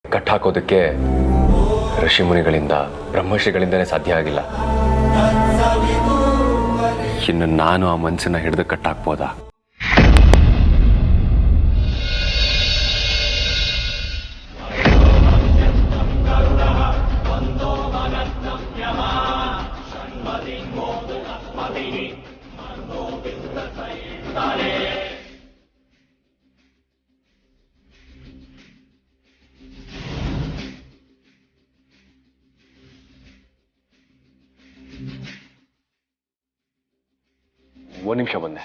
ಕಟ್ಟಾಕೋದಕ್ಕೆ ಋಷಿಮುನಿಗಳಿಂದ ಬ್ರಹ್ಮಶ್ರೀಗಳಿಂದನೇ ಸಾಧ್ಯ ಆಗಿಲ್ಲ. ಇನ್ನು ನಾನು ಆ ಮನಸ್ಸನ್ನ ಹಿಡಿದು ಕಟ್ಟಾಕ್ಬೋದಾ? ಒಂದು ನಿಮಿಷ ಬಂದೆ.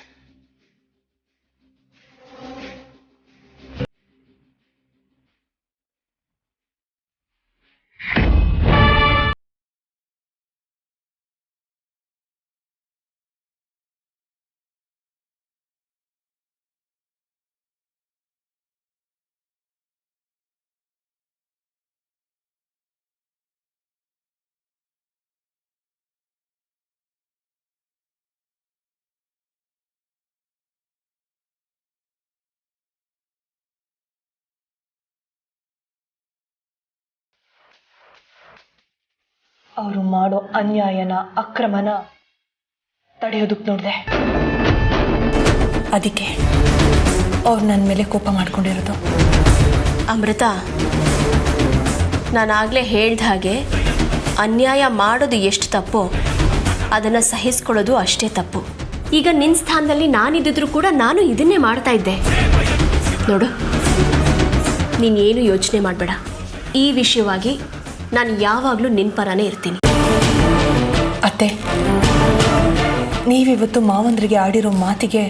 ಅವರು ಮಾಡೋ ಅನ್ಯಾಯನ ಅಕ್ರಮನ ತಡೆಯೋದಕ್ಕೆ ನೋಡಿದೆ. ಅದಕ್ಕೆ ಅವ್ರು ನನ್ನ ಮೇಲೆ ಕೋಪ ಮಾಡ್ಕೊಂಡಿರೋದು. ಅಮೃತ, ನಾನಾಗಲೇ ಹೇಳ್ದ ಹಾಗೆ ಅನ್ಯಾಯ ಮಾಡೋದು ಎಷ್ಟು ತಪ್ಪೋ ಅದನ್ನು ಸಹಿಸ್ಕೊಳ್ಳೋದು ಅಷ್ಟೇ ತಪ್ಪು. ಈಗ ನಿನ್ನ ಸ್ಥಾನದಲ್ಲಿ ನಾನಿದ್ದಿದ್ರು ಕೂಡ ನಾನು ಇದನ್ನೇ ಮಾಡ್ತಾ ಇದ್ದೆ. ನೋಡು, ನೀನೇನು ಯೋಚನೆ ಮಾಡಬೇಡ. ಈ ವಿಷಯವಾಗಿ ನಾನು ಯಾವಾಗಲೂ ನಿನ್ನ ಪರನೇ ಇರ್ತೀನಿ. ಅತ್ತೆ, ನೀವಿವತ್ತು ಮಾವಂದ್ರಿಗೆ ಆಡಿರೋ ಮಾತಿಗೆ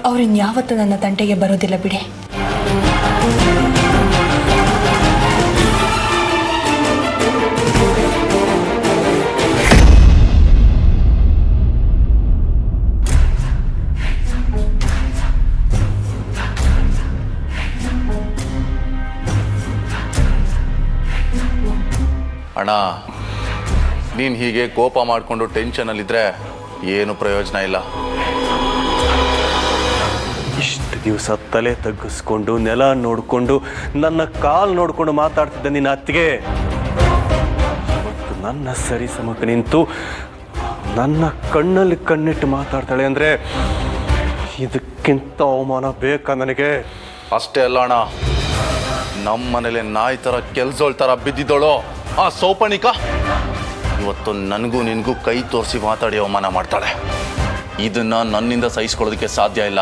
ಅವ್ರಿನ್ಯಾವತ್ತೂ ನನ್ನ ತಂಟೆಗೆ ಬರೋದಿಲ್ಲ ಬಿಡಿ. ಅಣ್ಣ, ನೀನು ಹೀಗೆ ಕೋಪ ಮಾಡಿಕೊಂಡು ಟೆನ್ಷನಲ್ಲಿದ್ದರೆ ಏನು ಪ್ರಯೋಜನ ಇಲ್ಲ. ಇಷ್ಟು ದಿವಸ ತಲೆ ತಗ್ಗಿಸ್ಕೊಂಡು ನೆಲ ನೋಡಿಕೊಂಡು ನನ್ನ ಕಾಲು ನೋಡಿಕೊಂಡು ಮಾತಾಡ್ತಿದ್ದ ನಿನ್ನ ಅತ್ತಿಗೆ ನನ್ನ ಸರಿ ಸಮಕ್ಕೆ ನಿಂತು ನನ್ನ ಕಣ್ಣಲ್ಲಿ ಕಣ್ಣಿಟ್ಟು ಮಾತಾಡ್ತಾಳೆ ಅಂದರೆ ಇದಕ್ಕಿಂತ ಅವಮಾನ ಬೇಕಾ ನನಗೆ? ಅಷ್ಟೇ ಅಲ್ಲ ಅಣ್ಣ, ನಮ್ಮ ಮನೇಲಿ ನಾಯಿ ಥರ ಕೆಲ್ಸೋಳ್ ಥರ ಬಿದ್ದಿದ್ದೋಳು ಆ ಸೌಪಣಿಕ ಇವತ್ತು ನನಗೂ ನಿನಗೂ ಕೈ ತೋರಿಸಿ ಮಾತಾಡಿ ಅವಮಾನ ಮಾಡ್ತಾಳೆ. ಇದನ್ನು ನನ್ನಿಂದ ಸಹಿಸ್ಕೊಳ್ಳೋದಕ್ಕೆ ಸಾಧ್ಯ ಇಲ್ಲ.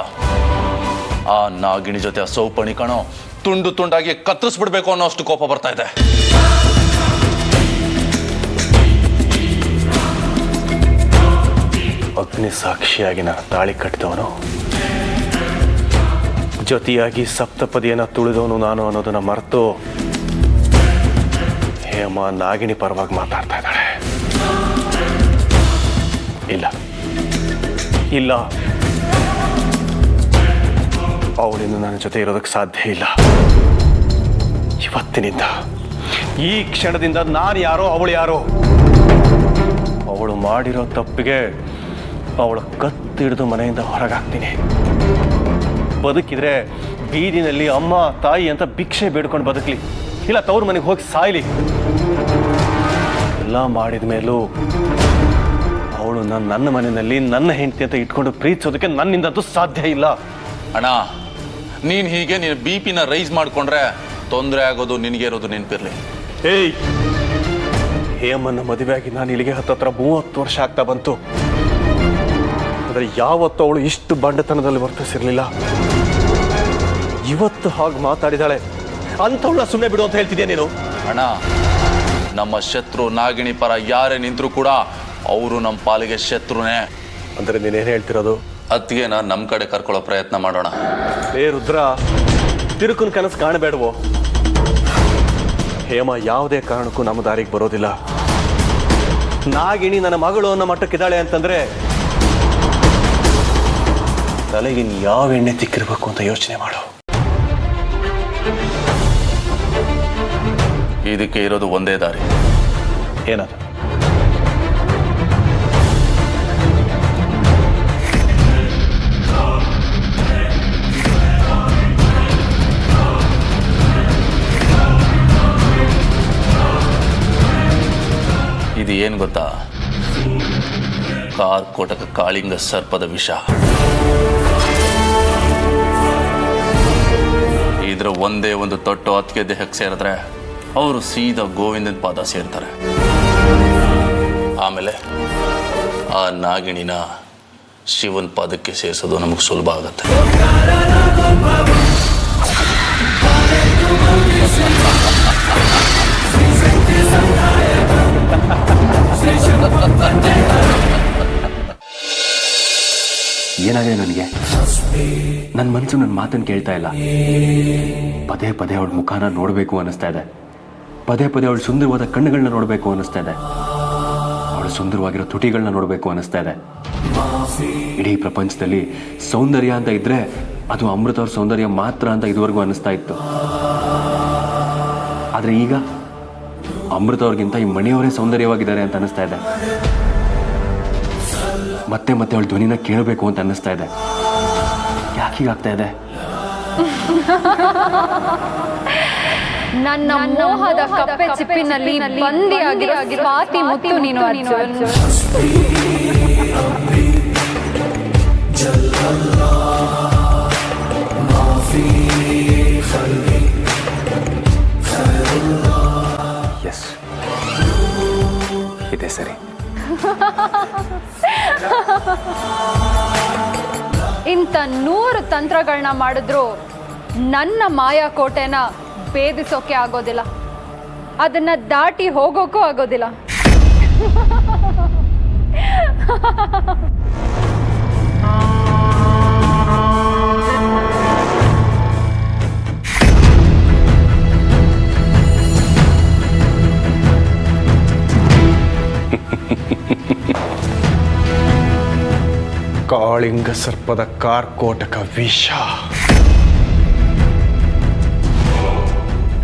ಆ ನಾಗಿಣಿ ಜೊತೆ ಆ ಸೌಪಣಿಕನೋ ತುಂಡು ತುಂಡಾಗಿ ಕತ್ತರಿಸ್ಬಿಡ್ಬೇಕು ಅನ್ನೋ ಅಷ್ಟು ಕೋಪ ಬರ್ತಾ ಇದೆ. ಅಗ್ನಿ ಸಾಕ್ಷಿಯಾಗಿ ನಾನು ತಾಳಿ ಕಟ್ಟಿದವನು, ಜೊತೆಯಾಗಿ ಸಪ್ತಪದಿಯನ್ನು ತುಳಿದವನು ನಾನು ಅನ್ನೋದನ್ನ ಮರೆತು ಹೇಮ ನಾಗಿಣಿ ಪರವಾಗಿ ಮಾತಾಡ್ತಾ ಇದ್ದಾಳೆ. ಇಲ್ಲ ಇಲ್ಲ, ಅವಳಿಂದ ನನ್ನ ಜೊತೆ ಇರೋದಕ್ಕೆ ಸಾಧ್ಯ ಇಲ್ಲ. ಇವತ್ತಿನಿಂದ, ಈ ಕ್ಷಣದಿಂದ ನಾನು ಯಾರೋ ಅವಳು ಯಾರೋ. ಅವಳು ಮಾಡಿರೋ ತಪ್ಪಿಗೆ ಅವಳ ಕತ್ತು ಹಿಡಿದು ಮನೆಯಿಂದ ಹೊರಗಾಗ್ತೀನಿ. ಬದುಕಿದ್ರೆ ಬೀದಿನಲ್ಲಿ ಅಮ್ಮ ತಾಯಿ ಅಂತ ಭಿಕ್ಷೆ ಬೇಡ್ಕೊಂಡು ಬದುಕಲಿ, ಇಲ್ಲ ತವ್ರ ಮನೆಗೆ ಹೋಗಿ ಸಾಯ್ಲಿ. ಎಲ್ಲ ಮಾಡಿದ ಮೇಲೂ ಅವಳು ನನ್ನ ಮನೆಯಲ್ಲಿ ನನ್ನ ಹೆಂಡತಿ ಅಂತ ಇಟ್ಕೊಂಡು ಪ್ರೀತಿಸೋದಕ್ಕೆ ನನ್ನಿಂದಂತೂ ಸಾಧ್ಯ ಇಲ್ಲ. ಅಣ್ಣ, ನೀನು ಹೀಗೆ ನೀನು BP ರೈಸ್ ಮಾಡಿಕೊಂಡ್ರೆ ತೊಂದರೆ ಆಗೋದು ನಿನಗೆ ಇರೋದು ನೆನಪಿರಲಿ. ಏಯ್, ಹೇಮನ್ನ ಮದುವೆಯಾಗಿ ನಾನು ಇಲ್ಲಿಗೆ ಹತ್ತತ್ರ 30 ವರ್ಷ ಆಗ್ತಾ ಬಂತು. ಆದರೆ ಯಾವತ್ತೂ ಅವಳು ಇಷ್ಟು ಬಂಡತನದಲ್ಲಿ ವರ್ತಿಸಿರ್ಲಿಲ್ಲ. ಇವತ್ತು ಹಾಗೆ ಮಾತಾಡಿದಾಳೆ, ಅಂಥವಳನ್ನ ಸುಮ್ಮನೆ ಬಿಡು ಅಂತ ಹೇಳ್ತಿದ್ಯಾ ನೀನು? ಅಣ್ಣ, ನಮ್ಮ ಶತ್ರು ನಾಗಿಣಿ ಪರ ಯಾರೇ ನಿಂತರೂ ಕೂಡ ಅವರು ನಮ್ಮ ಪಾಲಿಗೆ ಶತ್ರುನೇ. ಅಂದರೆ ನೀನೇನು ಹೇಳ್ತಿರೋದು? ಅತ್ತಿಗೆನ ನಮ್ಮ ಕಡೆ ಕರ್ಕೊಳ್ಳೋ ಪ್ರಯತ್ನ ಮಾಡೋಣ. ಏ ರುದ್ರ, ತಿರುಕನ ಕನಸು ಕಾಣಬೇಡವೋ? ಹೇಮ ಯಾವುದೇ ಕಾರಣಕ್ಕೂ ನಮ್ಮ ದಾರಿಗೆ ಬರೋದಿಲ್ಲ. ನಾಗಿಣಿ ನನ್ನ ಮಗಳು ಅನ್ನೋ ಮಟ್ಟಕ್ಕಿದ್ದಾಳೆ ಅಂತಂದ್ರೆ ತಲೆಗೆ ಯಾವ ಎಣ್ಣೆ ತಿಕ್ಕಿರ್ಬೇಕು ಅಂತ ಯೋಚನೆ ಮಾಡು. ಇದಕ್ಕೆ ಇರೋದು ಒಂದೇ ದಾರಿ. ಏನದು? ಏನು ಗೊತ್ತಾ? ಕಾರ್ಕೋಟಕ ಕಾಳಿಂಗ ಸರ್ಪದ ವಿಷ. ಇದ್ರ ಒಂದೇ ಒಂದು ತೊಟ್ಟು ಹತ್ತಿಗೆ ದೇಹಕ್ಕೆ ಸೇರಿದ್ರೆ ಅವರು ಸೀದಾ ಗೋವಿಂದನ ಪಾದ ಸೇರ್ತಾರೆ. ಆಮೇಲೆ ಆ ನಾಗಿಣಿನ ಶಿವನ ಪಾದಕ್ಕೆ ಸೇರಿಸೋದು ನಮಗೆ ಸುಲಭ ಆಗುತ್ತೆ. ಏನಾಗಿದೆ ನನಗೆ? ನನ್ನ ಮನಸ್ಸು ನನ್ನ ಮಾತನ್ನು ಕೇಳ್ತಾ ಇಲ್ಲ. ಪದೇ ಪದೇ ಅವಳ ಮುಖಾನ ನೋಡಬೇಕು ಅನ್ನಿಸ್ತಾ ಇದೆ. ಪದೇ ಪದೇ ಅವಳ ಸುಂದರವಾದ ಕಣ್ಣುಗಳನ್ನ ನೋಡಬೇಕು ಅನ್ನಿಸ್ತಾ ಇದೆ. ಅವಳ ಸುಂದರವಾಗಿರೋ ತುಟಿಗಳನ್ನ ನೋಡಬೇಕು ಅನ್ನಿಸ್ತಾ ಇದೆ. ಇಡೀ ಪ್ರಪಂಚದಲ್ಲಿ ಸೌಂದರ್ಯ ಅಂತ ಇದ್ರೆ ಅದು ಅಮೃತ ಅವ್ರ ಸೌಂದರ್ಯ ಮಾತ್ರ ಅಂತ ಇದುವರೆಗೂ ಅನ್ನಿಸ್ತಾ ಇತ್ತು. ಆದರೆ ಈಗ ಅಮೃತ ಅವ್ರಿಗಿಂತ ಈ ಮಣಿಯವರೇ ಸೌಂದರ್ಯವಾಗಿದ್ದಾರೆ ಅಂತ ಅನ್ನಿಸ್ತಾ ಇದೆ. ಮತ್ತೆ ಮತ್ತೆ ಅವಳ ಧ್ವನಿನ ಕೇಳಬೇಕು ಅಂತ ಅನ್ನಿಸ್ತಾ ಇದೆ. ಯಾಕೆ ಹೀಗಾಗ್ತಾ ಇದೆ? ನನ್ನ ಮೋಹದ ಕಪ್ಪೆ ಚಿಪ್ಪಿನಲ್ಲಿ ಬಂದಿಯಾಗಿರೋ ಸ್ವಾತಿ ಮುತ್ತು ನೀನು ಅರ್ಜುನ್. ಎಸ್, ಇದೆ ಸರಿ. ಇಂಥ 100 ತಂತ್ರಗಳನ್ನ ಮಾಡಿದ್ರು ನನ್ನ ಮಾಯಾ ಕೋಟೆನ ಭೇದಿಸೋಕೆ ಆಗೋದಿಲ್ಲ. ಅದನ್ನ ದಾಟಿ ಹೋಗೋಕ್ಕೂ ಆಗೋದಿಲ್ಲ. ಕಾಳಿಂಗ ಸರ್ಪದ ಕಾರ್ಕೋಟಕ ವಿಷ.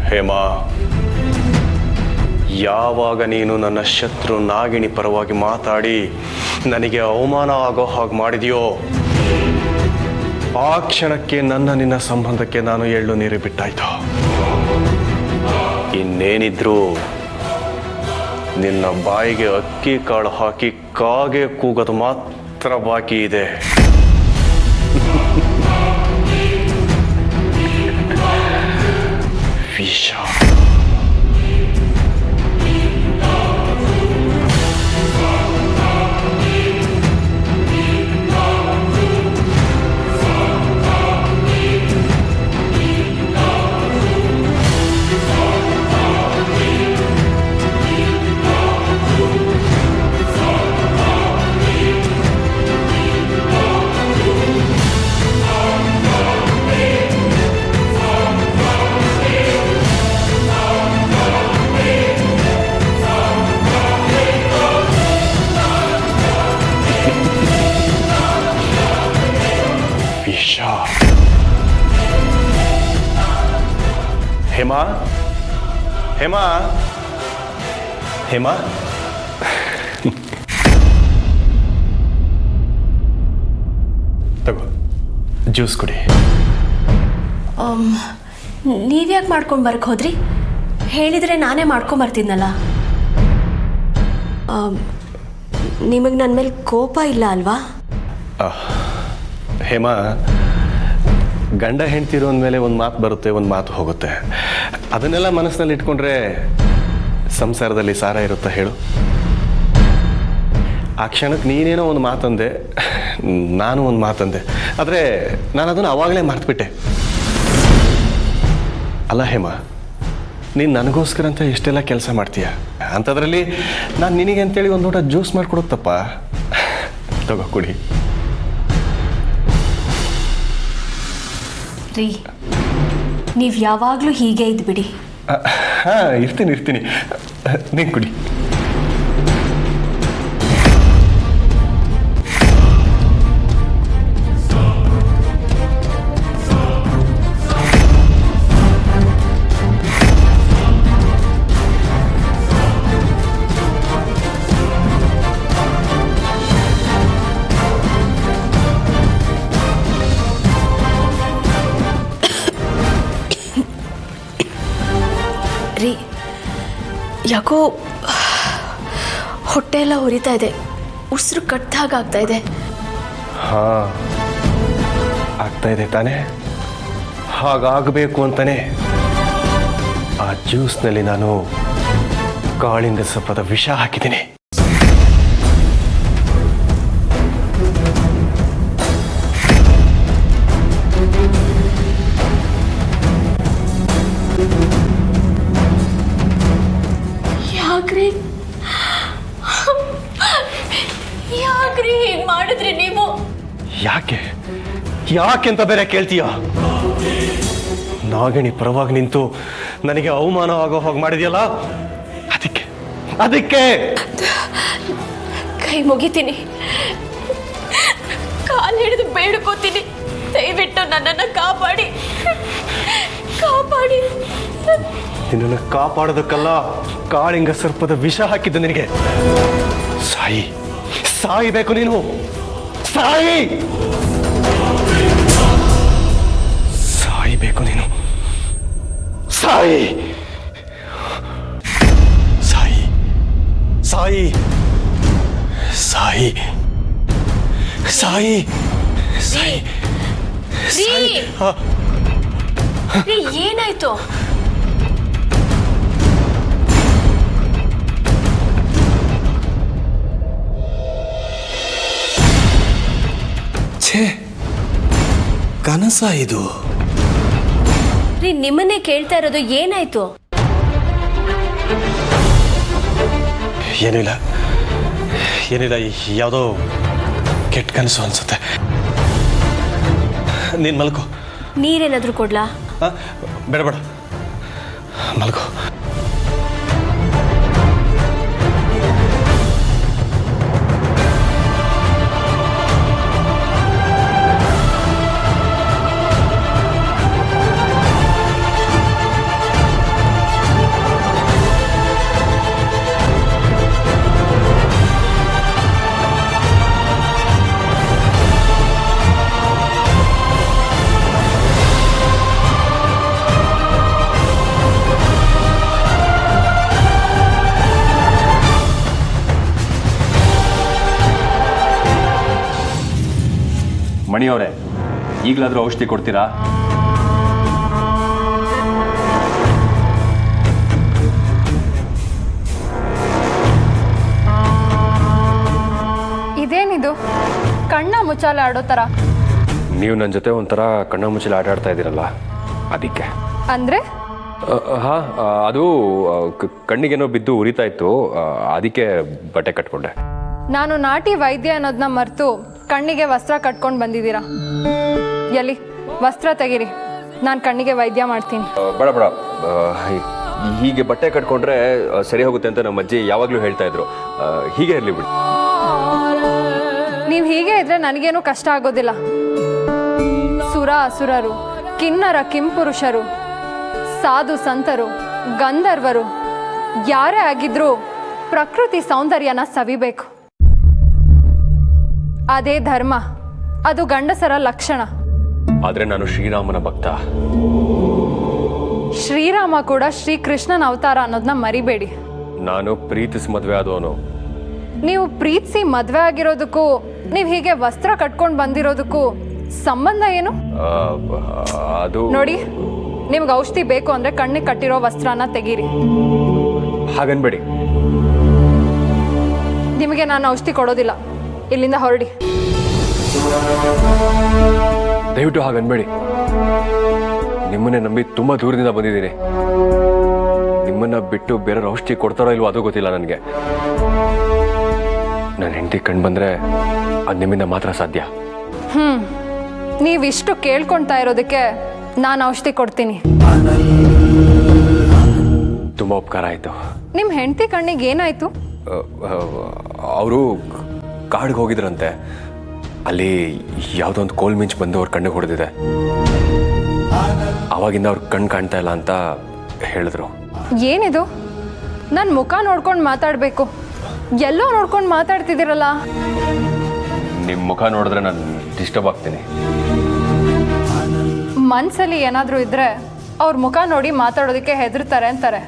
ಹೇಮಾ, ಯಾವಾಗ ನೀನು ನನ್ನ ಶತ್ರು ನಾಗಿಣಿ ಪರವಾಗಿ ಮಾತಾಡಿ ನನಗೆ ಅವಮಾನ ಆಗೋ ಹಾಗೆ ಮಾಡಿದೆಯೋ ಆ ಕ್ಷಣಕ್ಕೆ ನನ್ನ ನಿನ್ನ ಸಂಬಂಧಕ್ಕೆ ನಾನು ಎಳ್ಳು ನೀರು ಬಿಟ್ಟಾಯ್ತು. ಇನ್ನೇನಿದ್ರು ನಿನ್ನ ಬಾಯಿಗೆ ಅಕ್ಕಿ ಕಾಳು ಹಾಕಿ ಕಾಗೆ ಕೂಗೋದು ಮಾತ್ರ ಬಾಕಿ ಇದೆ. ವಿಷ. ಹೇಮಾ, ಹೇಮಾ, ಹೇಮಾ, ತಗೋ ಜ್ಯೂಸ್ ಕುಡಿ. ನೀವ್ಯಾಕೆ ಮಾಡ್ಕೊಂಡು ಬರಕ್ಕೆ ಹೋದ್ರಿ? ಹೇಳಿದರೆ ನಾನೇ ಮಾಡ್ಕೊಂಬರ್ತಿದ್ನಲ್ಲ. ನಿಮಗೆ ನನ್ನ ಮೇಲೆ ಕೋಪ ಇಲ್ಲ ಅಲ್ವಾ? ಹೇಮಾ, ಗಂಡ ಹೆಂಡ್ತಿರೋ ಅಂದಮೇಲೆ ಒಂದು ಮಾತು ಬರುತ್ತೆ, ಒಂದು ಮಾತು ಹೋಗುತ್ತೆ. ಅದನ್ನೆಲ್ಲ ಮನಸ್ಸಿನಲ್ಲಿ ಇಟ್ಕೊಂಡ್ರೆ ಸಂಸಾರದಲ್ಲಿ ಸಾರ ಇರುತ್ತಾ ಹೇಳು? ಆ ಕ್ಷಣಕ್ಕೆ ನೀನೇನೋ ಒಂದು ಮಾತಂದೆ, ನಾನು ಒಂದು ಮಾತಂದೆ, ಆದರೆ ನಾನು ಅದನ್ನು ಆವಾಗಲೇ ಮರೆತುಬಿಟ್ಟೆ. ಅಲ್ಲ ಹೇಮಾ, ನೀನು ನನಗೋಸ್ಕರ ಅಂತ ಎಷ್ಟೆಲ್ಲ ಕೆಲಸ ಮಾಡ್ತೀಯ, ಅಂಥದ್ರಲ್ಲಿ ನಾನು ನಿನಗೆ ಅಂತೇಳಿ ಒಂದು ಲೋಟ ಜ್ಯೂಸ್ ಮಾಡಿಕೊಡೋದು ತಪ್ಪ? ತಗೋ ಕುಡಿ. ರೀ, ನೀವು ಯಾವಾಗಲೂ ಹೀಗೆ ಇದ್ಬಿಡಿ. ಹಾಂ, ಇರ್ತೀನಿ. ನೀನು ಕುಡಿ. ರೀ, ಯಾಕೋ ಹೊಟ್ಟೆ ಎಲ್ಲ ಉರಿತಾ ಇದೆ, ಉಸಿರು ಕಟ್ಟಾಗ ಆಗ್ತಾ ಇದೆ. ಹಾ, ಆಗ್ತಾ ಇದೆ ತಾನೇ. ಹಾಗಾಗಬೇಕು ಅಂತಾನೆ ಆ ಜ್ಯೂಸ್ನಲ್ಲಿ ನಾನು ಕಾಳಿಂಗ ಸರ್ಪದ ವಿಷ ಹಾಕಿದ್ದೀನಿ. ಯಾಕ್ರಿ ಯಾಕ್ರಿ ಹೀಗೆ ಮಾಡಿದ್ರಿ ನೀವು? ಯಾಕೆ ಯಾಕೆ ಅಂತ ಬೇರೆ ಕೇಳ್ತೀಯ? ನಾಗಿಣಿ ಪರವಾಗಿ ನಿಂತು ನನಗೆ ಅವಮಾನ ಆಗೋ ಹೋಗಿ ಮಾಡಿದ್ಯಲ್ಲ, ಅದಕ್ಕೆ ಅದಕ್ಕೆ ಕೈ ಮುಗಿತೀನಿ, ಕಾಲು ಹಿಡಿದು ಬೇಡ್ಕೋತೀನಿ, ದಯವಿಟ್ಟು ನನ್ನನ್ನು ಕಾಪಾಡಿ ಕಾಪಾಡಿ. ನಿನ್ನನ್ನು ಕಾಪಾಡೋದಕ್ಕಲ್ಲ ಕಾಳಿಂಗ ಸರ್ಪದ ವಿಷ ಹಾಕಿದ್ದು ನಿನಗೆ. ಸಾಯಿ, ಸಾಯಿಬೇಕು ನೀನು, ಸಾಯಿ, ಸಾಯಿಬೇಕು ನೀನು, ಸಾಯಿ, ಸಾಯಿ, ಸಾಯಿ, ಸಾಯಿ, ಸಾಯಿ, ಸಾಯಿ, ಸಾಯಿ. ಏನಾಯ್ತು? ಛೇ, ಕನಸ ಇದು? ನಿಮ್ಮನ್ನೇ ಕೇಳ್ತಾ ಇರೋದು, ಏನಾಯ್ತು? ಏನಿಲ್ಲ ಏನಿಲ್ಲ, ಯಾವುದೋ ಕೆಟ್ಟ ಕನಸು ಅನ್ಸುತ್ತೆ. ನೀನು ಮಲ್ಕೋ. ನೀರೇನಾದ್ರೂ ಕೊಡ್ಲಾ? ಬೇಡ ಬೇಡ, ಮಲ್ಕೋ. ಮಣಿಯವರೇ, ಈಗಲಾದರೂ ಔಷಧಿ ಕೊಡ್ತೀರಾ? ಇದೇನಿದು ಕಣ್ಣ ಮುಚ್ಚಾಲೆ ಆಡೋ ಥರ? ನೀವು ನನ್ನ ಜೊತೆ ಒಂಥರ ಕಣ್ಣ ಮುಚ್ಚಲು ಆಟ ಆಡ್ತಾ ಇದ್ದೀರಲ್ಲ, ಅದಕ್ಕೆ. ಅಂದರೆ ಹಾಂ, ಅದು ಕಣ್ಣಿಗೇನೋ ಬಿದ್ದು ಉರಿತಾ ಇತ್ತು, ಅದಕ್ಕೆ ಬಟ್ಟೆ ಕಟ್ಕೊಂಡೆ. ನಾನು ನಾಟಿ ವೈದ್ಯ ಅನ್ನೋದನ್ನ ಮರೆತು ಕಣ್ಣಿಗೆ ವಸ್ತ್ರ ಕಟ್ಕೊಂಡು ಬಂದಿದ್ದೀರಾ. ಎಲ್ಲಿ ವಸ್ತ್ರ ತೆಗೀರಿ, ನಾನು ಕಣ್ಣಿಗೆ ವೈದ್ಯ ಮಾಡ್ತೀನಿ. ಬೇಡ ಬೇಡ, ಹೀಗೆ ಬಟ್ಟೆ ಕಟ್ಕೊಂಡ್ರೆ ಸರಿ ಹೋಗುತ್ತೆ ಅಂತ ನಮ್ಮ ಅಜ್ಜಿ ಯಾವಾಗಲೂ ಹೇಳ್ತಾ ಇದ್ರು. ಹೀಗೆ ಇರಲಿ ಬಿಡಿ. ನೀವು ಹೀಗೆ ಇದ್ರೆ ನನಗೇನು ಕಷ್ಟ ಆಗೋದಿಲ್ಲ. ಸುರ ಅಸುರರು, ಕಿನ್ನರ ಕಿಂಪುರುಷರು, ಸಾಧು ಸಂತರು, ಗಂಧರ್ವರು ಯಾರೇ ಆಗಿದ್ರೂ ಪ್ರಕೃತಿ ಸೌಂದರ್ಯನ ಸವಿಬೇಕು. ಅದೇ ಧರ್ಮ, ಅದು ಗಂಡಸರ ಲಕ್ಷಣ. ಆದರೆ ನಾನು ಶ್ರೀರಾಮನ ಭಕ್ತ. ಶ್ರೀರಾಮ ಕೂಡ ಶ್ರೀಕೃಷ್ಣನ ಅವತಾರ ಅನ್ನೋದನ್ನ ಮರಿಬೇಡಿ. ನಾನು ಪ್ರೀತಿಸಿ ಮದುವೆ ಆದವನು. ನೀವು ಪ್ರೀತಿಸಿ ಮದುವೆ ಆಗಿರೋದಕ್ಕೂ ನೀವು ಹೀಗೆ ವಸ್ತ್ರ ಕಟ್ಕೊಂಡು ಬಂದಿರೋದಕ್ಕೂ ಸಂಬಂಧ ಏನು? ಅದು ನೋಡಿ, ನಿಮ್ಗೆ ಔಷಧಿ ಬೇಕು ಅಂದ್ರೆ ಕಣ್ಣಿಗೆ ಕಟ್ಟಿರೋ ವಸ್ತ್ರನ ತೆಗೀರಿ. ಹಾಗನ್ಬೇಡಿ. ನಿಮಗೆ ನಾನು ಔಷಧಿ ಕೊಡೋದಿಲ್ಲ, ಇಲ್ಲಿಂದ ಹೊರಡಿ. ದಯವಿಟ್ಟು ಹಾಗನ್ಬೇಡಿ. ನಿಮ್ಮನ್ನೇ ನಂಬಿ ತುಂಬ ದೂರದಿಂದ ಬಂದಿದ್ದೀನಿ. ನಿಮ್ಮನ್ನ ಬಿಟ್ಟು ಬೇರೆ ಔಷಧಿ ಕೊಡ್ತಾರೋ ಇಲ್ವೋ ಅದು ಗೊತ್ತಿಲ್ಲ ನನಗೆ. ನನ್ನ ಹೆಂಡತಿ ಕಂಡು ಬಂದರೆ ಅದು ನಿಮ್ಮಿಂದ ಮಾತ್ರ ಸಾಧ್ಯ. ನೀವಿಷ್ಟು ಕೇಳ್ಕೊಳ್ತಾ ಇರೋದಕ್ಕೆ ನಾನು ಔಷಧಿ ಕೊಡ್ತೀನಿ. ತುಂಬ ಉಪಕಾರ ಆಯಿತು. ನಿಮ್ಮ ಹೆಂಡತಿ ಕಣ್ಣಿಗೆ ಏನಾಯ್ತು? ಅವರು ಕಾಡಿಗೆ ಹೋಗಿದ್ರಂತೆ. ಅಲ್ಲಿ ಯಾವುದೋ ಒಂದು ಕೋಲ್ ಮಿಂಚು ಬಂದು ಅವ್ರ ಕಣ್ಣಿಗೆ ಹೊಡೆದಿದೆ. ಆವಾಗಿಂದ ಅವ್ರ ಕಣ್ಣು ಕಾಣ್ತಾ ಇಲ್ಲ ಅಂತ ಹೇಳಿದ್ರು. ಏನಿದು? ನನ್ನ ಮುಖ ನೋಡ್ಕೊಂಡು ಮಾತಾಡಬೇಕು, ಎಲ್ಲೋ ನೋಡ್ಕೊಂಡು ಮಾತಾಡ್ತಿದ್ದೀರಲ್ಲ. ನಿಮ್ಮ ಮುಖ ನೋಡಿದ್ರೆ ನಾನು ಡಿಸ್ಟರ್ಬ್ ಆಗ್ತೀನಿ. ಮನಸ್ಸಲ್ಲಿ ಏನಾದರೂ ಇದ್ದರೆ ಅವ್ರ ಮುಖ ನೋಡಿ ಮಾತಾಡೋದಕ್ಕೆ ಹೆದರ್ತಾರೆ ಅಂತಾರೆ.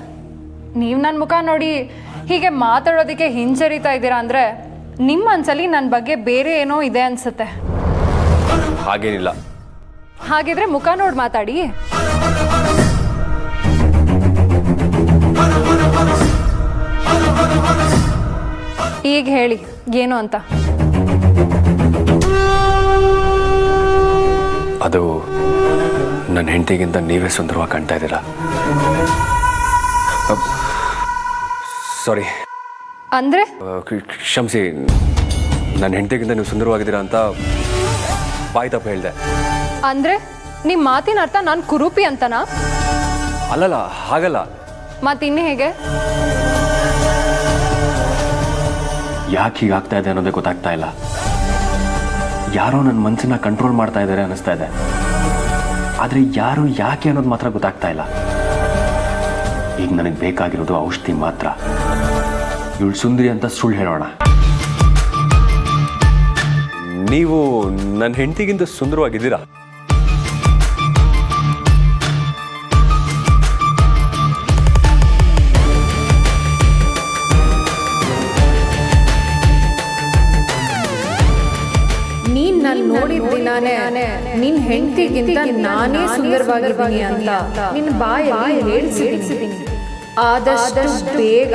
ನೀವು ನನ್ನ ಮುಖ ನೋಡಿ ಹೀಗೆ ಮಾತಾಡೋದಕ್ಕೆ ಹಿಂಜರಿತಾ ಇದ್ದೀರಾ ಅಂದರೆ ನಿಮ್ಮ ಮನಸ್ಸಲ್ಲಿ ನನ್ನ ಬಗ್ಗೆ ಬೇರೆ ಏನೋ ಇದೆ ಅನ್ಸುತ್ತೆ. ಹಾಗೇನಿಲ್ಲ. ಹಾಗಿದ್ರೆ ಮುಖ ನೋಡಿ ಮಾತಾಡಿ. ಈಗ ಹೇಳಿ ಏನು ಅಂತ. ಅದು ನನ್ನ ಹೆಂಡತಿಗಿಂತ ನೀವೇ ಸುಂದರವಾಗಿ ಕಾಣ್ತಾ ಇದ್ದೀರಾ. ಸಾರಿ, ಅಂದರೆ ಕ್ಷಮಿಸಿ. ನನ್ನ ಹೆಂಡತಿಗಿಂತ ನೀವು ಸುಂದರವಾಗಿದ್ದೀರಾ ಅಂತ ಬಾಯಿ ತಪ್ಪು ಹೇಳಿದೆ. ಅಂದರೆ ನಿಮ್ಮ ಮಾತಿನ ಅರ್ಥ ನಾನು ಕುರೂಪಿ ಅಂತನಾ? ಅಲ್ಲಲ್ಲ, ಹಾಗಲ್ಲ. ಮತ್ತಿನ್ನು ಹೇಗೆ? ಯಾಕೆ ಹೀಗಾಗ್ತಾ ಇದೆ ಅನ್ನೋದೇ ಗೊತ್ತಾಗ್ತಾ ಇಲ್ಲ. ಯಾರೋ ನನ್ನ ಮನಸ್ಸನ್ನ ಕಂಟ್ರೋಲ್ ಮಾಡ್ತಾ ಇದ್ದಾರೆ ಅನ್ನಿಸ್ತಾ ಇದೆ. ಆದರೆ ಯಾರು ಯಾಕೆ ಅನ್ನೋದು ಮಾತ್ರ ಗೊತ್ತಾಗ್ತಾ ಇಲ್ಲ. ಈಗ ನನಗೆ ಬೇಕಾಗಿರೋದು ಔಷಧಿ ಮಾತ್ರ. ಇವಳು ಸುಂದರಿ ಅಂತ ಸುಳ್ಳು ಹೇಳೋಣ. ನೀವು ನನ್ನ ಹೆಂಡತಿಗಿಂತ ಸುಂದರವಾಗಿದ್ದೀರಾ. ನೀನ್ ನಾನು ನೋಡಿದ ದಿನಾನೇ ನಿನ್ನ ಹೆಂಡತಿಗಿಂತ ನಾನೇ ಸುಂದರವಾಗಿದ್ದೀನಿ ಅಂತ ನಿನ್ನ ಬಾಯಲ್ಲಿ ಹೇಳಿಸಿದ್ದೀನಿ. ಆದಷ್ಟು ಬೇಗ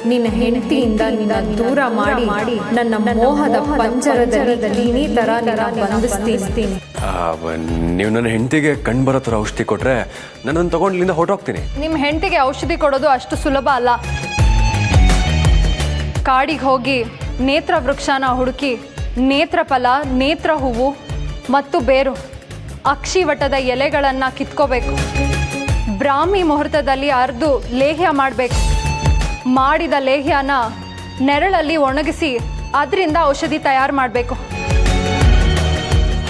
ನಿನ್ನ ಹೆಂಡತಿಯಿಂದ ನಿನ್ನ ದೂರ ಮಾಡಿ ನನ್ನ ಮೋಹದ ಪಂಜರದಲ್ಲಿ ನೀ ತರ ಬಂಧಿಸ್ತೀನಿ. ನೀವು ನನ್ನ ಹೆಂಡತಿಗೆ ಕಣ್ಣು ಬರೋ ಥರ ಔಷಧಿ ಕೊಟ್ಟರೆ ನನ್ನನ್ನು ತಗೊಂಡು ಇಲ್ಲಿಂದ ಹೊರಟೋಗ್ತೀನಿ. ನಿಮ್ಮ ಹೆಂಡತಿಗೆ ಔಷಧಿ ಕೊಡೋದು ಅಷ್ಟು ಸುಲಭ ಅಲ್ಲ. ಕಾಡಿಗೆ ಹೋಗಿ ನೇತ್ರ ವೃಕ್ಷನ ಹುಡುಕಿ ನೇತ್ರಫಲ, ನೇತ್ರ ಹೂವು ಮತ್ತು ಬೇರು, ಅಕ್ಷಿವಟದ ಎಲೆಗಳನ್ನು ಕಿತ್ಕೋಬೇಕು. ಬ್ರಾಹ್ಮಿ ಮುಹೂರ್ತದಲ್ಲಿ ಅರ್ದು ಲೇಹ್ಯ ಮಾಡಬೇಕು. ಮಾಡಿದ ಲೇಹ್ಯನ ನೆರಳಲ್ಲಿ ಒಣಗಿಸಿ ಅದರಿಂದ ಔಷಧಿ ತಯಾರು ಮಾಡಬೇಕು.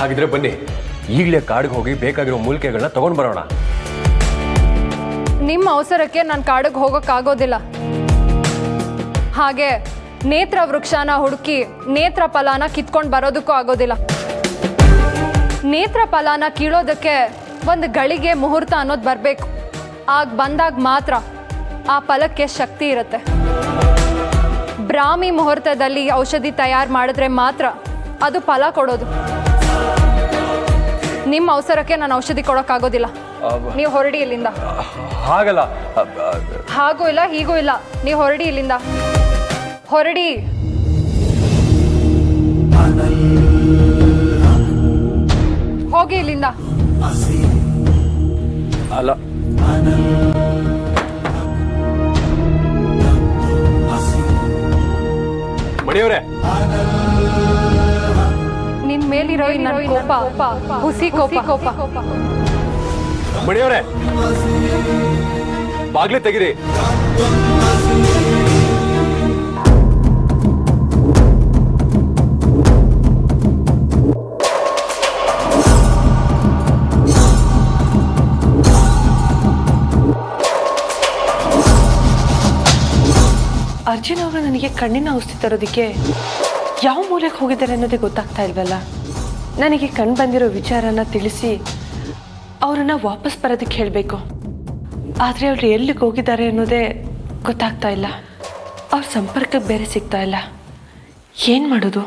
ಹಾಗಿದ್ರೆ ಬನ್ನಿ, ಈಗಲೇ ಕಾಡಿಗೆ ಹೋಗಿ ಬೇಕಾಗಿರೋ ಮೂಲಿಕೆಗಳನ್ನ ತಗೊಂಡು ಬರೋಣ. ನಿಮ್ಮ ಅವಸರಕ್ಕೆ ನಾನು ಕಾಡಿಗೆ ಹೋಗೋಕ್ಕಾಗೋದಿಲ್ಲ. ಹಾಗೆ ನೇತ್ರ ವೃಕ್ಷನ ಹುಡುಕಿ ನೇತ್ರ ಫಲನ ಕಿತ್ಕೊಂಡು ಬರೋದಕ್ಕೂ ಆಗೋದಿಲ್ಲ. ನೇತ್ರ ಫಲನ ಕೀಳೋದಕ್ಕೆ ಒಂದು ಗಳಿಗೆ ಮುಹೂರ್ತ ಅನ್ನೋದು ಬರಬೇಕು. ಆಗ ಬಂದಾಗ ಮಾತ್ರ ಆ ಫಲಕ್ಕೆ ಶಕ್ತಿ ಇರುತ್ತೆ. ಬ್ರಾಹ್ಮಿ ಮುಹೂರ್ತದಲ್ಲಿ ಔಷಧಿ ತಯಾರು ಮಾಡಿದ್ರೆ ಮಾತ್ರ ಅದು ಫಲ ಕೊಡೋದು. ನಿಮ್ಮ ಅವಸರಕ್ಕೆ ನಾನು ಔಷಧಿ ಕೊಡೋಕ್ಕಾಗೋದಿಲ್ಲ. ನೀವು ಹೊರಡಿ ಇಲ್ಲಿಂದ. ಹಾಗಲ್ಲ. ಹಾಗೂ ಇಲ್ಲ ಹೀಗೂ ಇಲ್ಲ. ನೀವು ಹೊರಡಿ ಇಲ್ಲಿಂದ. ಹೊರಡಿ. ಹೋಗಿ ಇಲ್ಲಿಂದ. ಅಲ್ಲ, ಮಣಿಯವರೇ, ನಿನ್ ಮೇಲಿರೋ ಈ ನನ್ನ ಕೋಪ ಹುಸಿ ಕೋಪ. ಮಣಿಯವರೇ, ಬಾಗ್ಲೇ ತೆಗಿರಿ. ಅರ್ಜುನ್ ಅವರು ನನಗೆ ಕಣ್ಣಿನ ಔಷಧಿ ತರೋದಕ್ಕೆ ಯಾವ ಮೂಲೆಗೆ ಹೋಗಿದ್ದಾರೆ ಅನ್ನೋದೇ ಗೊತ್ತಾಗ್ತಾ ಇಲ್ವಲ್ಲ. ನನಗೆ ಕಣ್ಣು ಬಂದಿರೋ ವಿಚಾರನ ತಿಳಿಸಿ ಅವರನ್ನು ವಾಪಸ್ ಬರೋದಕ್ಕೆ ಹೇಳಬೇಕು. ಆದರೆ ಅವರು ಎಲ್ಲಿಗೆ ಹೋಗಿದ್ದಾರೆ ಅನ್ನೋದೇ ಗೊತ್ತಾಗ್ತಾ ಇಲ್ಲ. ಅವ್ರ ಸಂಪರ್ಕಕ್ಕೆ ಬೇರೆ ಸಿಗ್ತಾ ಇಲ್ಲ. ಏನು ಮಾಡೋದು?